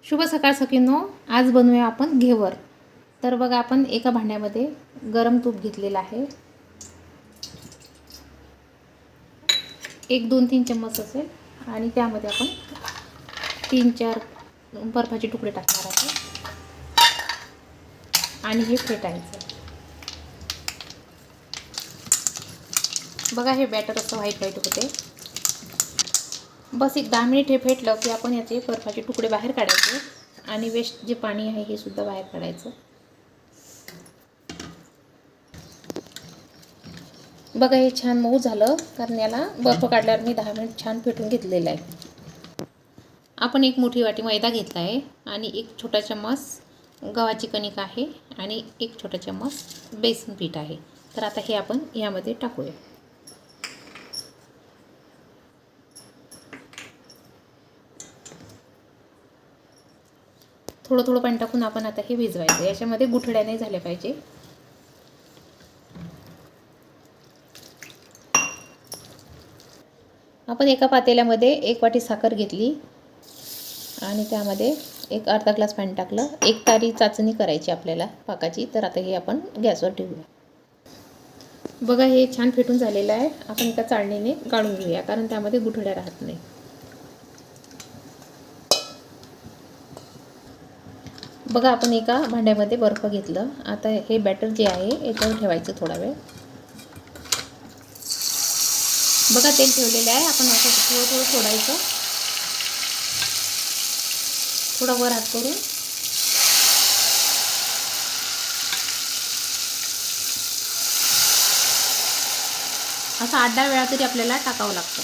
शुभ सकाळ सखींनो, आज बनवूया आपण घेवर। तर बघा आपण एका भांड्यामध्ये गरम तूप घेतलेलं आहे। 1-2-3 चम्मच असेल आणि त्यामध्ये आपण 3-4 बर्फाचे तुकडे टाकणार आहे आणि हे फेटायचं। बघा हे बॅटर असं व्हाईट होते। बस एक 10 मिनिट हे फेटलं की आपण याचे बर्फाचे तुकडे बाहेर काढायचे आणि वेस्ट जे पाणी आहे हे सुद्धा बाहेर काढायचं। बघा हे छान मऊ झालं, कारण याला बर्फ काढल्यावर मी 10 मिनिट छान फेटून घेतलेला आहे। आपण एक मोठी वाटी मैदा घेतला आहे आणि एक छोटा चम्मच गव्हाची कणिक आहे आणि एक छोटा चम्मच बेसन पीठ आहे। तर आता हे आपण यामध्ये टाकूया। थोडं थोडं पाणी टाकून आपण आता हे भिजवायचं। याच्यामध्ये गुठळ्या नाही झाल्या पाहिजे। आपण एका पातेल्यामध्ये 1 वाटी साखर घेतली आणि त्यामध्ये एक अर्धा ग्लास पाणी टाकलं। 1 तारी चाचणी करायची आपल्याला पाकाची। तर आता हे आपण गॅसवर ठेवूया। बघा हे छान फेटून झालेलं आहे। आपण एका चाळणीने गाळून घेऊया, कारण त्यामध्ये गुठळ्या राहत नाही। बघा आपण एका भांड्यामध्ये बर्फ घेतलं। आता हे बॅटर जे आहे याच्यावर ठेवायचं थोडा वेळ। बघा तेल ठेवलेलं आहे, आपण असं थोडं थोडं सोडायचं, थोडा वर हात करून। असं 8-10 वेळा तरी आपल्याला टाकावं लागतं।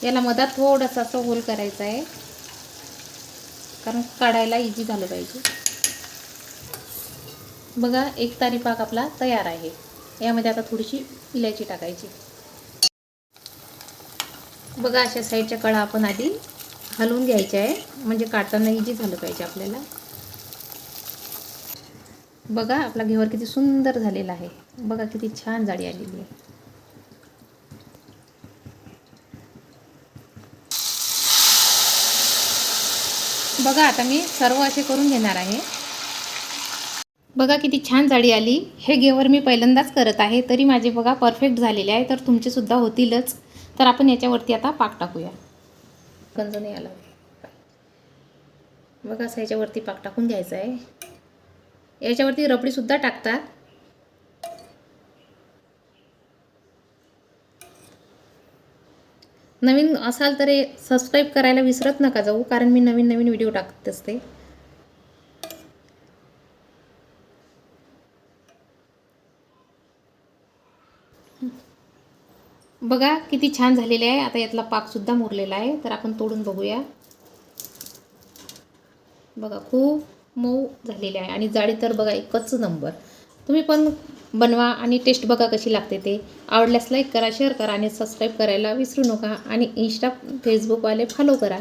याला मधात थोडंसं असं होल करायचं आहे, कारण काढायला इझी झालं पाहिजे। बघा 1 तारी पाक आपला तयार आहे। यामध्ये आता थोडीशी इलायची टाकायची। बघा अशा साईडच्या कळा आपण आधी हलवून घ्यायच्या आहे, म्हणजे काढताना इझी झालं पाहिजे आपल्याला। बघा आपला घेवर किती सुंदर झालेला आहे। बघा किती छान जाडी आलेली आहे। बघा आता मी सर्व असे करून घेणार आहे। बघा किती छान जाडी आली। हे घेवर मी पहिल्यांदाच करत आहे, तरी माझे बघा परफेक्ट झालेले आहे। तर तुमचे सुद्धा होतीलच। तर आपण याच्यावरती आता पाक टाकूया। गंज नाही आला बघा, असं याच्यावरती पाक टाकून घ्यायचा आहे। याच्यावरती रबडी सुद्धा टाकतात। नवीन असाल तर सबस्क्राईब करायला विसरत नका जाऊ, कारण मी नवीन नवीन व्हिडिओ टाकत असते। बघा किती छान झालेले आहे। आता यातला पाक सुद्धा मुरलेला आहे, तर आपण तोडून बघूया। बघा खूप मऊ झालेले आहे आणि जाडी तर बघा एकच नंबर। तुम्ही पण बनवा आणि टेस्ट बघा कशी लागते ते। आवडल्यास लाईक करा, शेअर करा आणि सबस्क्राईब करायला विसरू नका। आणि इंस्टा फेसबुकवाले फॉलो करा।